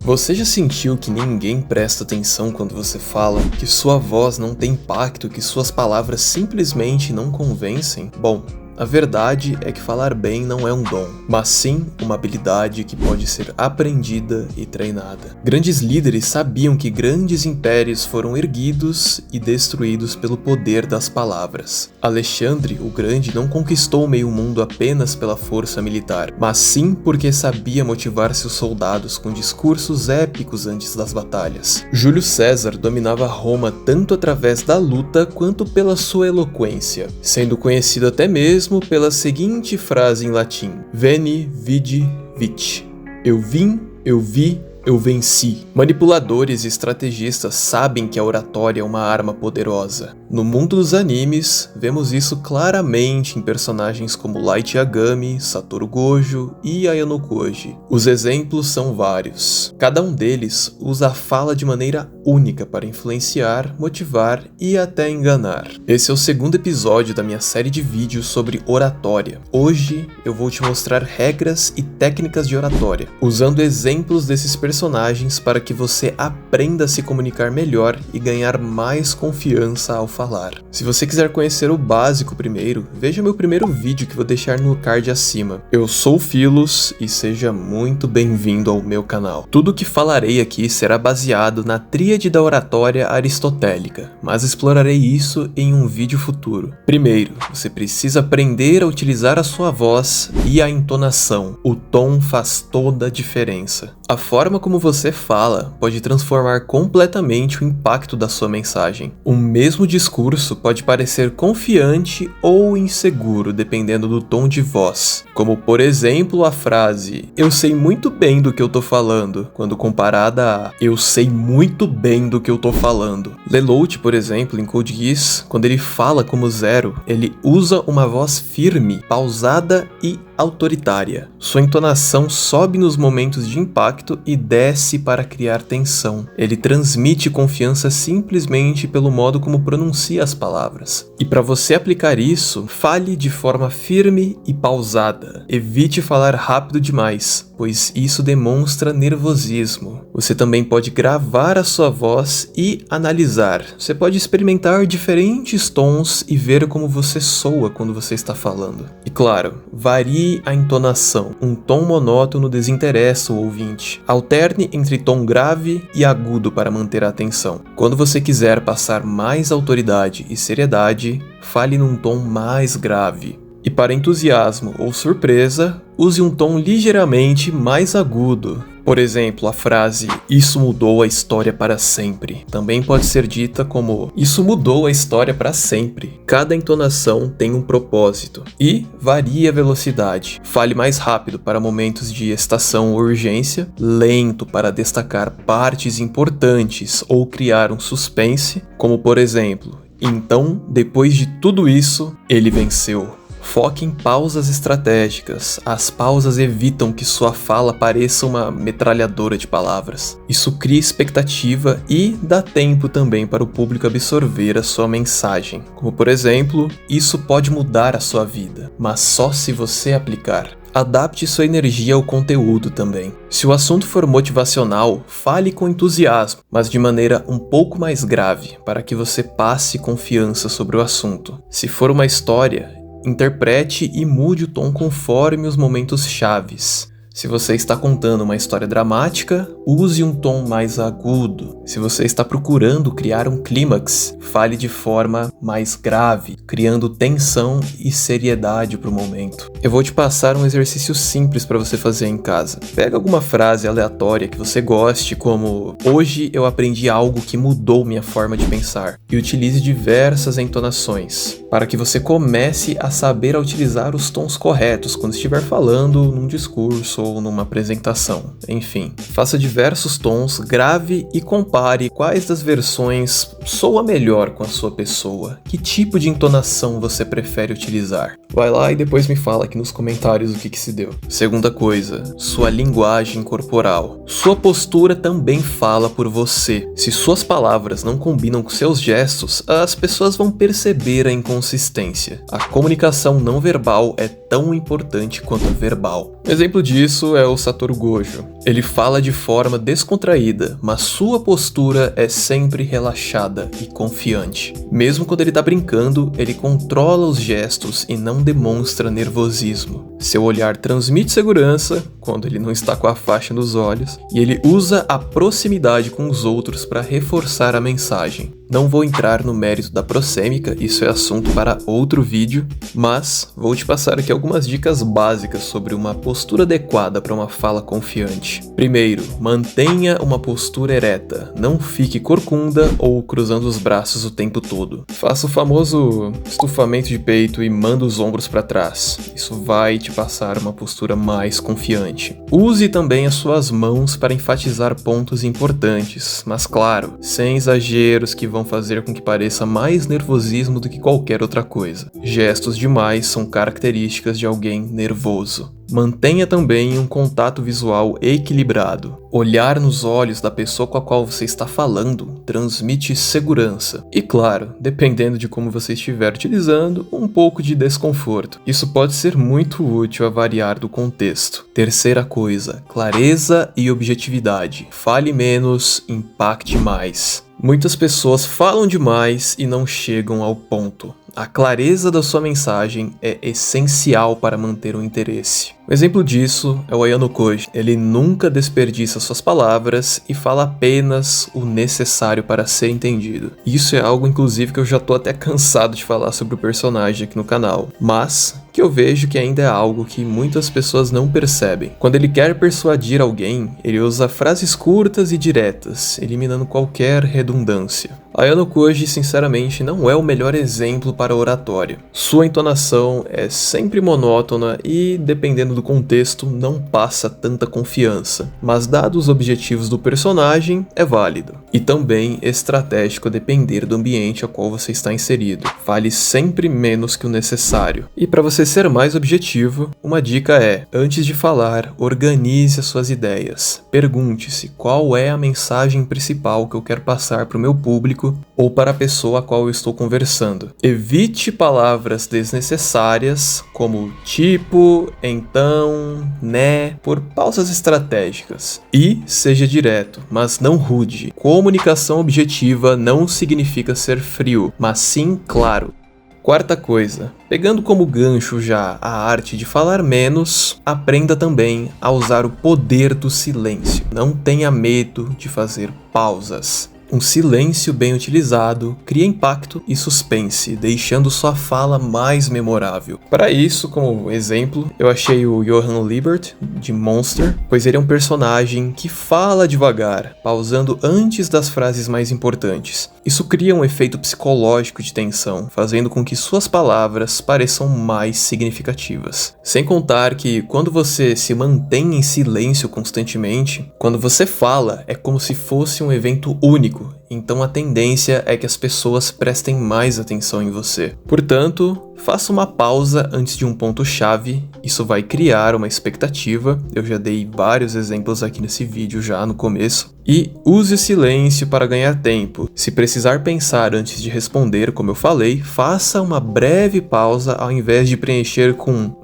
Você já sentiu que ninguém presta atenção quando você fala? Que sua voz não tem impacto, que suas palavras simplesmente não convencem? Bom, a verdade é que falar bem não é um dom, mas sim uma habilidade que pode ser aprendida e treinada. Grandes líderes sabiam que grandes impérios foram erguidos e destruídos pelo poder das palavras. Alexandre o Grande não conquistou o meio mundo apenas pela força militar, mas sim porque sabia motivar seus soldados com discursos épicos antes das batalhas. Júlio César dominava Roma tanto através da luta quanto pela sua eloquência, sendo conhecido até mesmo pela seguinte frase em latim: Veni, vidi, vici. Eu vim, eu vi, eu venci. Manipuladores e estrategistas sabem que a oratória é uma arma poderosa. No mundo dos animes, vemos isso claramente em personagens como Light Yagami, Satoru Gojo e Ayano Koji. Os exemplos são vários. Cada um deles usa a fala de maneira única para influenciar, motivar e até enganar. Esse é o segundo episódio da minha série de vídeos sobre oratória. Hoje eu vou te mostrar regras e técnicas de oratória, usando exemplos desses personagens para que você aprenda a se comunicar melhor e ganhar mais confiança ao falar. Se você quiser conhecer o básico primeiro, veja meu primeiro vídeo que vou deixar no card acima. Eu sou o Philos e seja muito bem-vindo ao meu canal. Tudo o que falarei aqui será baseado na tríade da oratória aristotélica, mas explorarei isso em um vídeo futuro. Primeiro, você precisa aprender a utilizar a sua voz e a entonação. O tom faz toda a diferença. A forma como você fala pode transformar completamente o impacto da sua mensagem. O mesmo discurso pode parecer confiante ou inseguro dependendo do tom de voz, como por exemplo a frase "Eu sei muito bem do que eu tô falando", quando comparada a "Eu sei muito bem do que eu tô falando". Lelouch, por exemplo, em Code Geass, quando ele fala como Zero, ele usa uma voz firme, pausada e autoritária. Sua entonação sobe nos momentos de impacto e desce para criar tensão. Ele transmite confiança simplesmente pelo modo como pronuncia as palavras. E para você aplicar isso, fale de forma firme e pausada. Evite falar rápido demais, pois isso demonstra nervosismo. Você também pode gravar a sua voz e analisar. Você pode experimentar diferentes tons e ver como você soa quando você está falando. E claro, varie a entonação. Um tom monótono desinteressa o ouvinte. Alterne entre tom grave e agudo para manter a atenção. Quando você quiser passar mais autoridade e seriedade, fale num tom mais grave. E para entusiasmo ou surpresa, use um tom ligeiramente mais agudo. Por exemplo, a frase "Isso mudou a história para sempre" também pode ser dita como "Isso mudou a história para sempre". Cada entonação tem um propósito e varia a velocidade. Fale mais rápido para momentos de estação ou urgência, lento para destacar partes importantes ou criar um suspense, como por exemplo, "Então, depois de tudo isso, ele venceu". Foque em pausas estratégicas. As pausas evitam que sua fala pareça uma metralhadora de palavras. Isso cria expectativa e dá tempo também para o público absorver a sua mensagem. Como por exemplo, "Isso pode mudar a sua vida, mas só se você aplicar". Adapte sua energia ao conteúdo também. Se o assunto for motivacional, fale com entusiasmo, mas de maneira um pouco mais grave, para que você passe confiança sobre o assunto. Se for uma história, interprete e mude o tom conforme os momentos chaves. Se você está contando uma história dramática, use um tom mais agudo. Se você está procurando criar um clímax, fale de forma mais grave, criando tensão e seriedade para o momento. Eu vou te passar um exercício simples para você fazer em casa. Pega alguma frase aleatória que você goste, como "Hoje eu aprendi algo que mudou minha forma de pensar", e utilize diversas entonações, para que você comece a saber utilizar os tons corretos quando estiver falando num discurso ou numa apresentação. Enfim, faça diversos tons, grave e compare quais das versões soa melhor com a sua pessoa. Que tipo de entonação você prefere utilizar? Vai lá e depois me fala aqui nos comentários o que se deu. Segunda coisa, sua linguagem corporal. Sua postura também fala por você. Se suas palavras não combinam com seus gestos, as pessoas vão perceber a inconsistência. A comunicação não verbal é tão importante quanto a verbal. Um exemplo disso é o Satoru Gojo. Ele fala de forma descontraída, mas sua postura é sempre relaxada e confiante. Mesmo quando ele tá brincando, ele controla os gestos e não demonstra nervosismo. Seu olhar transmite segurança, quando ele não está com a faixa nos olhos, e ele usa a proximidade com os outros para reforçar a mensagem. Não vou entrar no mérito da prosêmica, isso é assunto para outro vídeo, mas vou te passar aqui algumas dicas básicas sobre uma postura adequada para uma fala confiante. Primeiro, mantenha uma postura ereta, não fique corcunda ou cruzando os braços o tempo todo. Faça o famoso estufamento de peito e manda os ombros para trás, isso vai te passar uma postura mais confiante. Use também as suas mãos para enfatizar pontos importantes, mas claro, sem exageros que vão fazer com que pareça mais nervosismo do que qualquer outra coisa. Gestos demais são características de alguém nervoso. Mantenha também um contato visual equilibrado. Olhar nos olhos da pessoa com a qual você está falando transmite segurança. E claro, dependendo de como você estiver utilizando, um pouco de desconforto. Isso pode ser muito útil a variar do contexto. Terceira coisa, clareza e objetividade. Fale menos, impacte mais. Muitas pessoas falam demais e não chegam ao ponto. A clareza da sua mensagem é essencial para manter o interesse. Um exemplo disso é o Ayano Koji. Ele nunca desperdiça suas palavras e fala apenas o necessário para ser entendido. Isso é algo, inclusive, que eu já tô até cansado de falar sobre o personagem aqui no canal, mas que eu vejo que ainda é algo que muitas pessoas não percebem. Quando ele quer persuadir alguém, ele usa frases curtas e diretas, eliminando qualquer redundância. Ayano Koji, sinceramente, não é o melhor exemplo para oratória. Sua entonação é sempre monótona e, dependendo do contexto, não passa tanta confiança, mas dados os objetivos do personagem, é válido. E também estratégico a depender do ambiente ao qual você está inserido. Fale sempre menos que o necessário. E para você ser mais objetivo, uma dica é, antes de falar, organize as suas ideias. Pergunte-se qual é a mensagem principal que eu quero passar para o meu público ou para a pessoa a qual eu estou conversando. Evite palavras desnecessárias, como tipo, então, né, por pausas estratégicas. E seja direto, mas não rude. Comunicação objetiva não significa ser frio, mas sim claro. Quarta coisa, pegando como gancho já a arte de falar menos, aprenda também a usar o poder do silêncio. Não tenha medo de fazer pausas. Um silêncio bem utilizado cria impacto e suspense, deixando sua fala mais memorável. Para isso, como exemplo, eu achei o Johann Liebert, de Monster, pois ele é um personagem que fala devagar, pausando antes das frases mais importantes. Isso cria um efeito psicológico de tensão, fazendo com que suas palavras pareçam mais significativas. Sem contar que, quando você se mantém em silêncio constantemente, quando você fala, é como se fosse um evento único. Então a tendência é que as pessoas prestem mais atenção em você. Portanto, faça uma pausa antes de um ponto-chave, isso vai criar uma expectativa, eu já dei vários exemplos aqui nesse vídeo já no começo, e use o silêncio para ganhar tempo. Se precisar pensar antes de responder, como eu falei, faça uma breve pausa ao invés de preencher com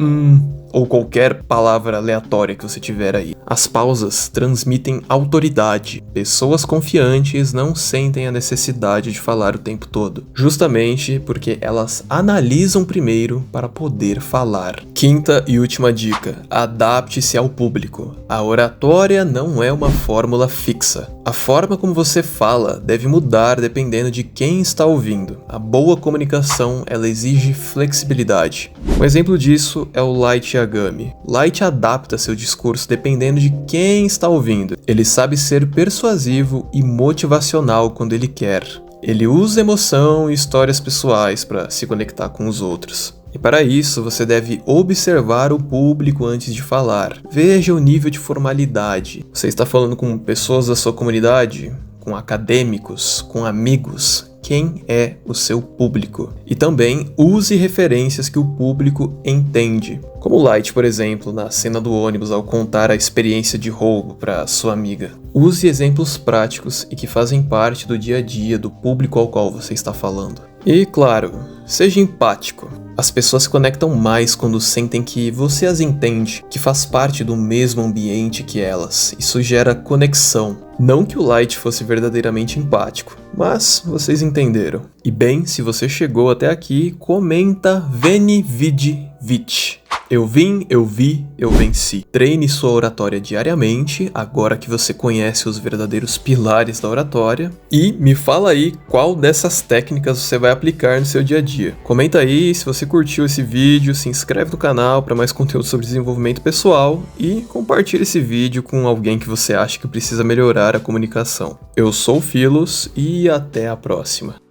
ou qualquer palavra aleatória que você tiver aí. As pausas transmitem autoridade. Pessoas confiantes não sentem a necessidade de falar o tempo todo, justamente porque elas analisam primeiro para poder falar. Quinta e última dica: adapte-se ao público. A oratória não é uma fórmula fixa. A forma como você fala deve mudar dependendo de quem está ouvindo. A boa comunicação, ela exige flexibilidade. Um exemplo disso é o Light Yagami. Light adapta seu discurso dependendo de quem está ouvindo. Ele sabe ser persuasivo e motivacional quando ele quer. Ele usa emoção e histórias pessoais para se conectar com os outros. E para isso, você deve observar o público antes de falar. Veja o nível de formalidade. Você está falando com pessoas da sua comunidade? Com acadêmicos? Com amigos? Quem é o seu público? E também use referências que o público entende. Como o Light, por exemplo, na cena do ônibus ao contar a experiência de roubo para sua amiga. Use exemplos práticos e que fazem parte do dia a dia do público ao qual você está falando. E claro, Seja empático. As pessoas se conectam mais quando sentem que você as entende, que faz parte do mesmo ambiente que elas. Isso gera conexão. Não que o Light fosse verdadeiramente empático, mas vocês entenderam. E bem, se você chegou até aqui, comenta Veni Vidi Vici. Eu vim, eu vi, eu venci. Treine sua oratória diariamente, agora que você conhece os verdadeiros pilares da oratória. E me fala aí qual dessas técnicas você vai aplicar no seu dia a dia. Comenta aí se você curtiu esse vídeo, se inscreve no canal para mais conteúdo sobre desenvolvimento pessoal e compartilha esse vídeo com alguém que você acha que precisa melhorar a comunicação. Eu sou o Philos e até a próxima.